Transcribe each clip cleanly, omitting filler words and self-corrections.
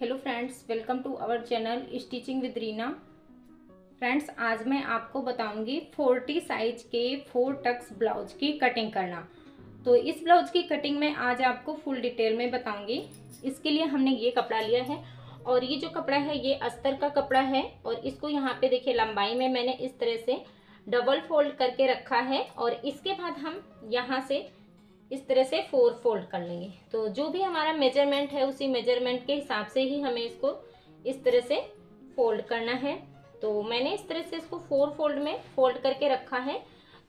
Hello friends, welcome to our channel stitching with Reena. Friends, आज मैं आपको बताऊंगी 40 साइज के 4 टक्स ब्लाउज की कटिंग करना। तो इस ब्लाउज की कटिंग में आज आपको फुल डिटेल में बताऊंगी। इसके लिए हमने ये कपड़ा लिया है और ये जो कपड़ा है ये अस्तर का कपड़ा है और इसको यहाँ पे देखिए लंबाई में मैंने इस तरह से डबल फोल्ड करके रखा है और इसके बाद हम यहाँ से इस तरह से 4 फोल्ड कर लेंगे। तो जो भी हमारा मेजरमेंट है उसी मेजरमेंट के हिसाब से ही हमें इसको इस तरह से फोल्ड करना है। तो मैंने इस तरह से इसको 4 फोल्ड में फोल्ड करके रखा है।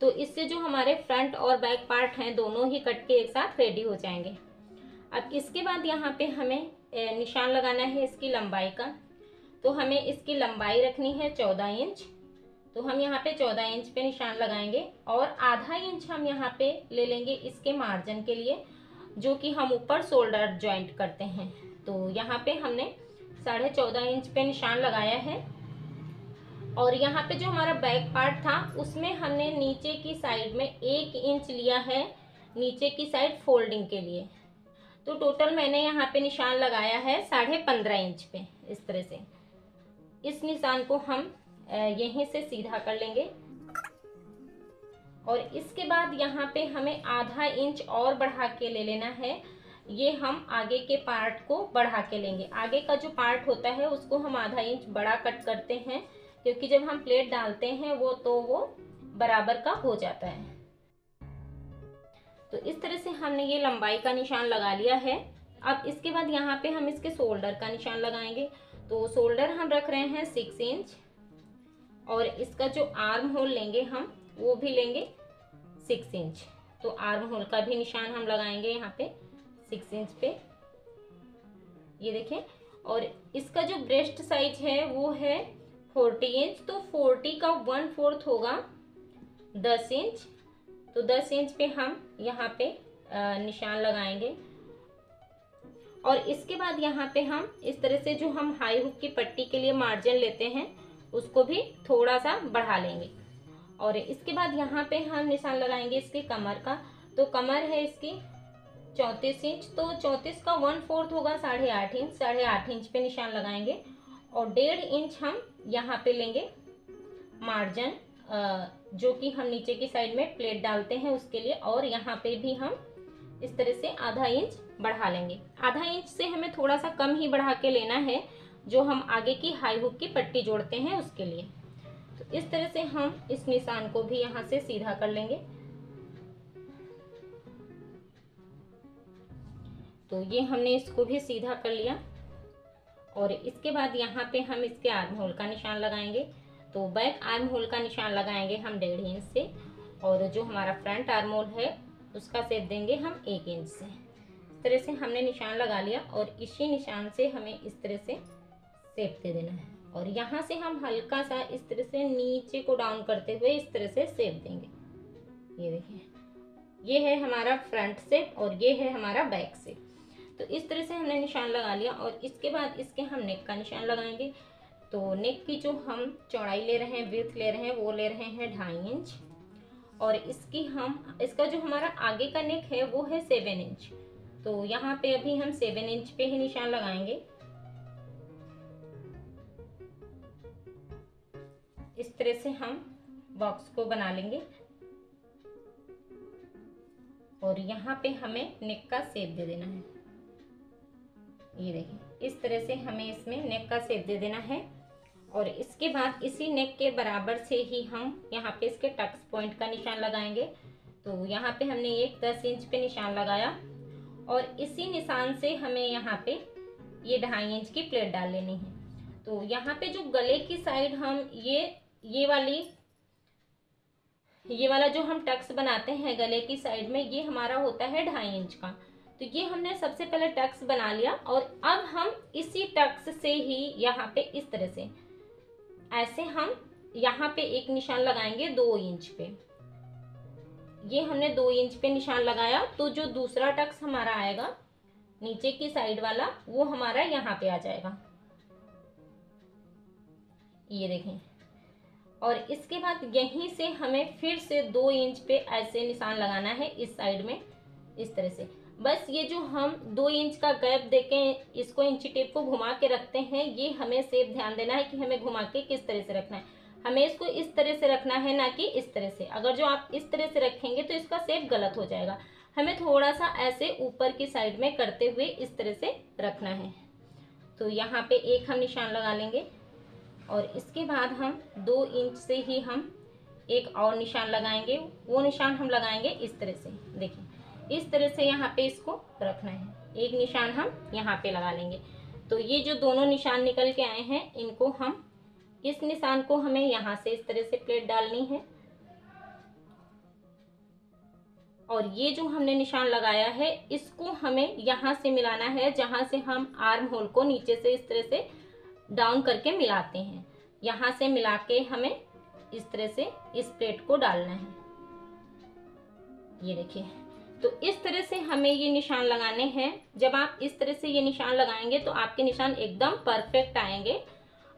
तो इससे जो हमारे फ्रंट और बैक पार्ट हैं दोनों ही कट के एक साथ रेडी हो जाएंगे। अब इसके बाद यहाँ पे हमें निशान लगाना है इसकी लंबाई का। तो हमें इसकी लंबाई रखनी है 14 इंच। तो हम यहाँ पे 14 इंच पे निशान लगाएंगे और आधा इंच हम यहाँ पे ले लेंगे इसके मार्जिन के लिए, जो कि हम ऊपर शोल्डर जॉइंट करते हैं। तो यहाँ पे हमने 14.5 इंच पे निशान लगाया है और यहाँ पे जो हमारा बैक पार्ट था उसमें हमने नीचे की साइड में 1 इंच लिया है नीचे की साइड फोल्डिंग के लिए। तो टोटल मैंने यहाँ पे निशान लगाया है 15.5 इंच पे। इस तरह से इस निशान को हम यहीं से सीधा कर लेंगे और इसके बाद यहाँ पे हमें आधा इंच और बढ़ा के ले लेना है। ये हम आगे के पार्ट को बढ़ा के लेंगे। आगे का जो पार्ट होता है उसको हम आधा इंच बड़ा कट करते हैं, क्योंकि जब हम प्लेट डालते हैं वो बराबर का हो जाता है। तो इस तरह से हमने ये लंबाई का निशान लगा लिया है। अब इसके बाद यहाँ पे हम इसके शोल्डर का निशान लगाएंगे। तो शोल्डर हम रख रहे हैं 6 इंच और इसका जो आर्म होल लेंगे हम वो भी लेंगे 6 इंच। तो आर्म होल का भी निशान हम लगाएंगे यहाँ पे 6 इंच पे, ये देखें। और इसका जो ब्रेस्ट साइज है वो है 40 इंच। तो 40 का 1/4 होगा 10 इंच। तो 10 इंच पे हम यहाँ पे निशान लगाएंगे और इसके बाद यहाँ पे हम इस तरह से जो हम हाई हुक की पट्टी के लिए मार्जिन लेते हैं उसको भी थोड़ा सा बढ़ा लेंगे। और इसके बाद यहाँ पे हम निशान लगाएंगे इसकी कमर का। तो कमर है इसकी 34 इंच। तो 34 का 1/4 होगा 8.5 इंच। 8.5 इंच पे निशान लगाएंगे और 1.5 इंच हम यहाँ पे लेंगे मार्जिन, जो कि हम नीचे की साइड में प्लेट डालते हैं उसके लिए। और यहाँ पे भी हम इस तरह से आधा इंच बढ़ा लेंगे। आधा इंच से हमें थोड़ा सा कम ही बढ़ा के लेना है, जो हम आगे की हाई हुक की पट्टी जोड़ते हैं उसके लिए। तो इस तरह से हम इस निशान को भी यहाँ से सीधा कर लेंगे। तो ये हमने इसको भी सीधा कर लिया और इसके बाद यहाँ पे हम इसके आर्म होल का निशान लगाएंगे। तो बैक आर्म होल का निशान लगाएंगे हम 1.5 इंच से और जो हमारा फ्रंट आर्म होल है उसका शेप देंगे हम 1 इंच से। इस तरह से हमने निशान लगा लिया और इसी निशान से हमें इस तरह से शेप दे देना है और यहाँ से हम हल्का सा इस तरह से नीचे को डाउन करते हुए इस तरह से शेप देंगे। ये देखिए, ये है हमारा फ्रंट शेप और ये है हमारा बैक शेप। तो इस तरह से हमने निशान लगा लिया और इसके बाद इसके हम नेक का निशान लगाएंगे। तो नेक की जो हम चौड़ाई ले रहे हैं, विड्थ ले रहे हैं, वो ले रहे हैं 2.5 इंच और इसका जो हमारा आगे का नेक है वो है 7 इंच। तो यहाँ पे अभी हम 7 इंच पे ही निशान लगाएंगे। इस तरह से हम बॉक्स को बना लेंगे और यहाँ पे हमें नेक का शेप दे देना है। ये देखिए, इस तरह से हमें इसमें नेक का शेप दे देना है और इसके बाद इसी नेक के बराबर से ही हम यहाँ पे इसके टक्स पॉइंट का निशान लगाएंगे। तो यहाँ पे हमने एक 10 इंच पे निशान लगाया और इसी निशान से हमें यहाँ पे ये 2.5 इंच की प्लेट डाल लेनी है। तो यहाँ पे जो गले की साइड हम ये वाला जो हम टक्स बनाते हैं गले की साइड में, ये हमारा होता है 2.5 इंच का। तो ये हमने सबसे पहले टक्स बना लिया और अब हम इसी टक्स से ही यहाँ पे इस तरह से ऐसे हम यहाँ पे एक निशान लगाएंगे 2 इंच पे। ये हमने 2 इंच पे निशान लगाया। तो जो दूसरा टक्स हमारा आएगा नीचे की साइड वाला वो हमारा यहाँ पे आ जाएगा, ये देखें। और इसके बाद यहीं से हमें फिर से 2 इंच पे ऐसे निशान लगाना है इस साइड में, इस तरह से। बस ये जो हम 2 इंच का गैप देके इसको इंची टेप को घुमा के रखते हैं, ये हमें शेप ध्यान देना है कि हमें घुमा के किस तरह से रखना है। हमें इसको इस तरह से रखना है, ना कि इस तरह से। अगर जो आप इस तरह से रखेंगे तो इसका शेप गलत हो जाएगा। हमें थोड़ा सा ऐसे ऊपर की साइड में करते हुए इस तरह से रखना है। तो यहाँ पे एक हम निशान लगा लेंगे और इसके बाद हम 2 इंच से ही हम एक और निशान लगाएंगे। वो निशान हम लगाएंगे इस तरह से, देखिए इस तरह से यहाँ पे इसको रखना है। एक निशान हम यहाँ पे लगा लेंगे। तो ये जो दोनों निशान निकल के आए हैं, इनको हम, इस निशान को हमें यहाँ से इस तरह से प्लेट डालनी है और ये जो हमने निशान लगाया है इसको हमें यहाँ से मिलाना है, जहाँ से हम आर्म होल को नीचे से इस तरह से डाउन करके मिलाते हैं। यहाँ से मिला के हमें इस तरह से इस प्लेट को डालना है। ये देखिए, तो इस तरह से हमें ये निशान लगाने हैं। जब आप इस तरह से ये निशान लगाएंगे तो आपके निशान एकदम परफेक्ट आएंगे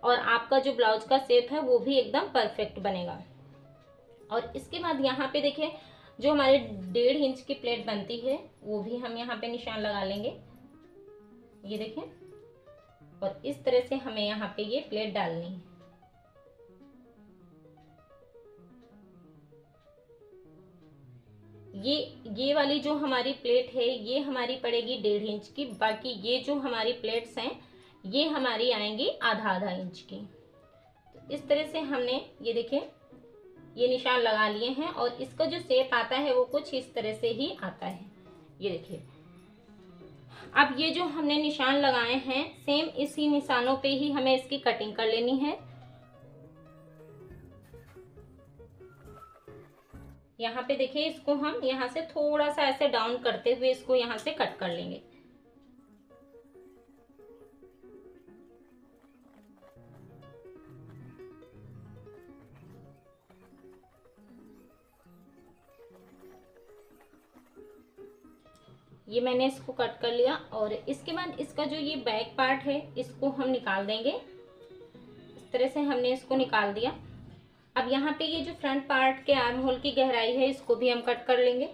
और आपका जो ब्लाउज का शेप है वो भी एकदम परफेक्ट बनेगा। और इसके बाद यहाँ पे देखिए, जो हमारे 1.5 इंच की प्लेट बनती है वो भी हम यहाँ पे निशान लगा लेंगे। ये देखें, और इस तरह से हमें यहाँ पे ये प्लेट डालनी है। ये वाली जो हमारी प्लेट है ये हमारी पड़ेगी 1.5 इंच की। बाकी ये जो हमारी प्लेट्स हैं ये हमारी आएंगी आधा इंच की। तो इस तरह से हमने ये देखिए ये निशान लगा लिए हैं और इसका जो शेप आता है वो कुछ इस तरह से ही आता है। ये देखिए, अब ये जो हमने निशान लगाए हैं सेम इसी निशानों पे ही हमें इसकी कटिंग कर लेनी है। यहाँ पे देखिए, इसको हम यहाँ से थोड़ा सा ऐसे डाउन करते हुए इसको यहाँ से कट कर लेंगे। ये मैंने इसको कट कर लिया और इसके बाद इसका जो ये बैक पार्ट है इसको हम निकाल देंगे। इस तरह से हमने इसको निकाल दिया। अब यहाँ पे ये जो फ्रंट पार्ट के आर्म होल की गहराई है इसको भी हम कट कर लेंगे।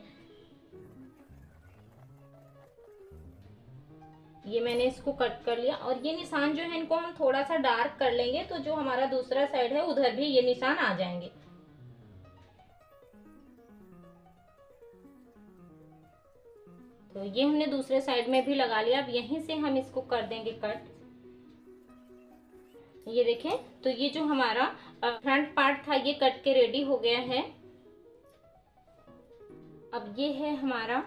ये मैंने इसको कट कर लिया और ये निशान जो है इनको हम थोड़ा सा डार्क कर लेंगे तो जो हमारा दूसरा साइड है उधर भी ये निशान आ जाएंगे। तो ये हमने दूसरे साइड में भी लगा लिया। अब यहीं से हम इसको कर देंगे कट। ये देखें, तो ये जो हमारा फ्रंट पार्ट था ये कट के रेडी हो गया है। अब ये है हमारा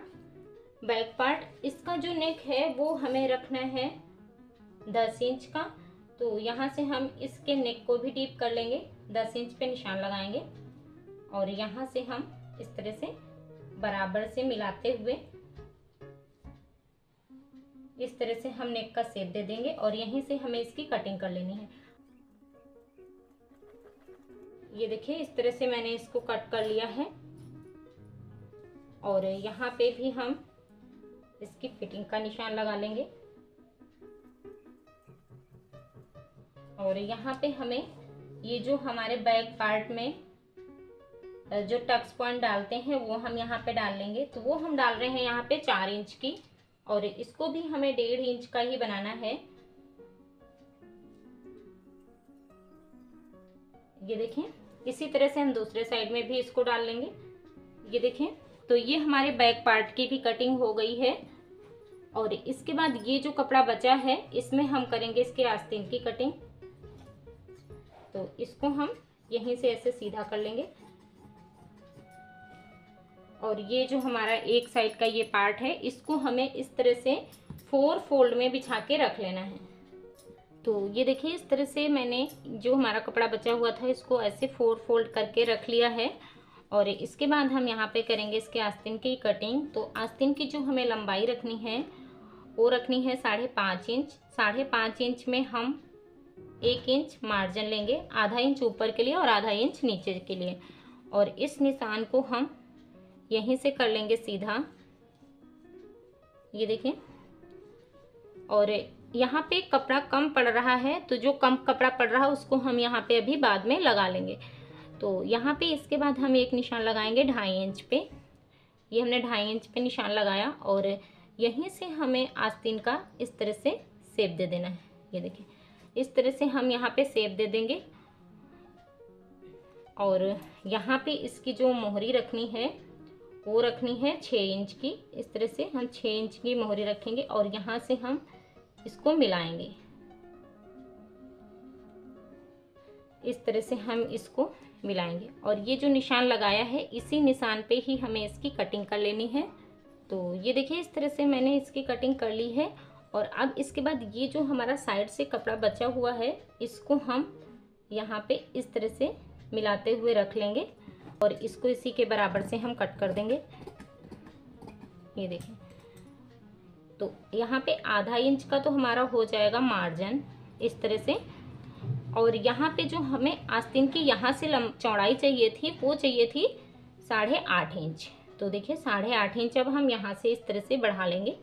बैक पार्ट। इसका जो नेक है वो हमें रखना है 10 इंच का। तो यहाँ से हम इसके नेक को भी डीप कर लेंगे, 10 इंच पे निशान लगाएंगे और यहाँ से हम इस तरह से बराबर से मिलाते हुए इस तरह से हम नेक का शेप दे देंगे और यहीं से हमें इसकी कटिंग कर लेनी है। ये देखिए, इस तरह से मैंने इसको कट कर लिया है और यहाँ पे भी हम इसकी फिटिंग का निशान लगा लेंगे और यहाँ पे हमें ये जो हमारे बैक पार्ट में जो टक्स पॉइंट डालते हैं वो हम यहाँ पे डाल लेंगे। तो वो हम डाल रहे हैं यहाँ पे 4 इंच की और इसको भी हमें 1.5 इंच का ही बनाना है। ये देखें, इसी तरह से हम दूसरे साइड में भी इसको डाल लेंगे। ये देखें, तो ये हमारे बैक पार्ट की भी कटिंग हो गई है और इसके बाद ये जो कपड़ा बचा है इसमें हम करेंगे इसके आस्तीन की कटिंग। तो इसको हम यहीं से ऐसे सीधा कर लेंगे और ये जो हमारा एक साइड का ये पार्ट है इसको हमें इस तरह से 4 फोल्ड में बिछा के रख लेना है। तो ये देखिए, इस तरह से मैंने जो हमारा कपड़ा बचा हुआ था इसको ऐसे 4 फोल्ड करके रख लिया है और इसके बाद हम यहाँ पे करेंगे इसके आस्तीन की कटिंग। तो आस्तीन की जो हमें लंबाई रखनी है वो रखनी है 5.5 इंच। 5.5 इंच में हम 1 इंच मार्जिन लेंगे, आधा इंच ऊपर के लिए और आधा इंच नीचे के लिए और इस निशान को हम यहीं से कर लेंगे सीधा। ये देखें, और यहाँ पे कपड़ा कम पड़ रहा है तो जो कम कपड़ा पड़ रहा है उसको हम यहाँ पे अभी बाद में लगा लेंगे। तो यहाँ पे इसके बाद हम एक निशान लगाएंगे 2.5 इंच पे। ये हमने 2.5 इंच पे निशान लगाया और यहीं से हमें आस्तीन का इस तरह से शेप दे देना है। ये देखिए इस तरह से हम यहाँ पे शेप दे देंगे और यहाँ पे इसकी जो मोहरी रखनी है वो रखनी है 6 इंच की। इस तरह से हम 6 इंच की मोहरी रखेंगे और यहाँ से हम इसको मिलाएंगे। इस तरह से हम इसको मिलाएंगे और ये जो निशान लगाया है इसी निशान पे ही हमें इसकी कटिंग कर लेनी है। तो ये देखिए इस तरह से मैंने इसकी कटिंग कर ली है। और अब इसके बाद ये जो हमारा साइड से कपड़ा बचा हुआ है इसको हम यहाँ पे इस तरह से मिलाते हुए रख लेंगे और इसको इसी के बराबर से हम कट कर देंगे। ये देखिए तो यहाँ पे आधा इंच का तो हमारा हो जाएगा मार्जिन इस तरह से। और यहाँ पे जो हमें आस्तीन की यहाँ से चौड़ाई चाहिए थी वो चाहिए थी 8.5 इंच। तो देखिए 8.5 इंच अब हम यहाँ से इस तरह से बढ़ा लेंगे।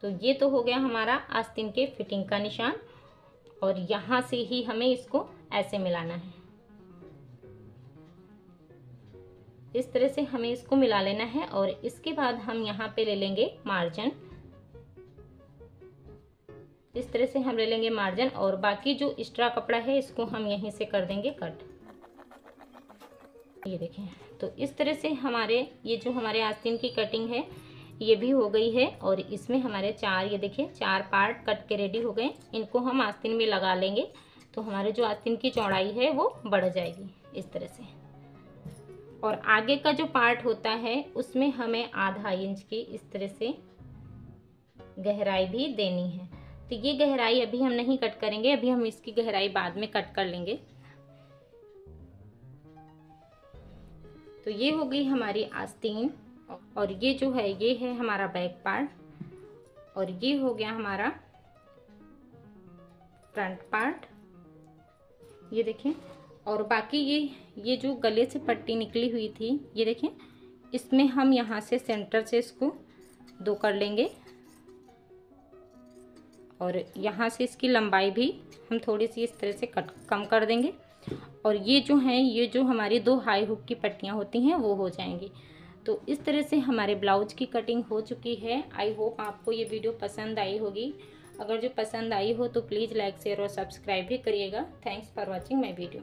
तो ये तो हो गया हमारा आस्तीन के फिटिंग का निशान और यहाँ से ही हमें इसको ऐसे मिलाना है। इस तरह से हमें इसको मिला लेना है और इसके बाद हम यहाँ पे ले लेंगे मार्जिन। इस तरह से हम ले लेंगे मार्जिन और बाकी जो एक्स्ट्रा कपड़ा है इसको हम यहीं से कर देंगे कट। ये देखें तो इस तरह से ये जो हमारे आस्तीन की कटिंग है ये भी हो गई है और इसमें हमारे ये देखिए 4 पार्ट कट के रेडी हो गए। इनको हम आस्तीन में लगा लेंगे तो हमारे जो आस्तीन की चौड़ाई है वो बढ़ जाएगी इस तरह से। और आगे का जो पार्ट होता है उसमें हमें आधा इंच की इस तरह से गहराई भी देनी है। तो ये गहराई अभी हम नहीं कट करेंगे, अभी हम इसकी गहराई बाद में कट कर लेंगे। तो ये हो गई हमारी आस्तीन और ये जो है ये है हमारा बैक पार्ट और ये हो गया हमारा फ्रंट पार्ट। ये देखें और बाकी ये जो गले से पट्टी निकली हुई थी ये देखें इसमें हम यहाँ से सेंटर से इसको 2 कर लेंगे और यहाँ से इसकी लंबाई भी हम थोड़ी सी इस तरह से कम कर देंगे। और ये जो हमारी 2 हाई हुक की पट्टियाँ होती हैं वो हो जाएंगी। तो इस तरह से हमारे ब्लाउज की कटिंग हो चुकी है। आई होप आपको ये वीडियो पसंद आई होगी। अगर जो पसंद आई हो तो प्लीज़ लाइक शेयर और सब्सक्राइब भी करिएगा। Thanks for watching my video.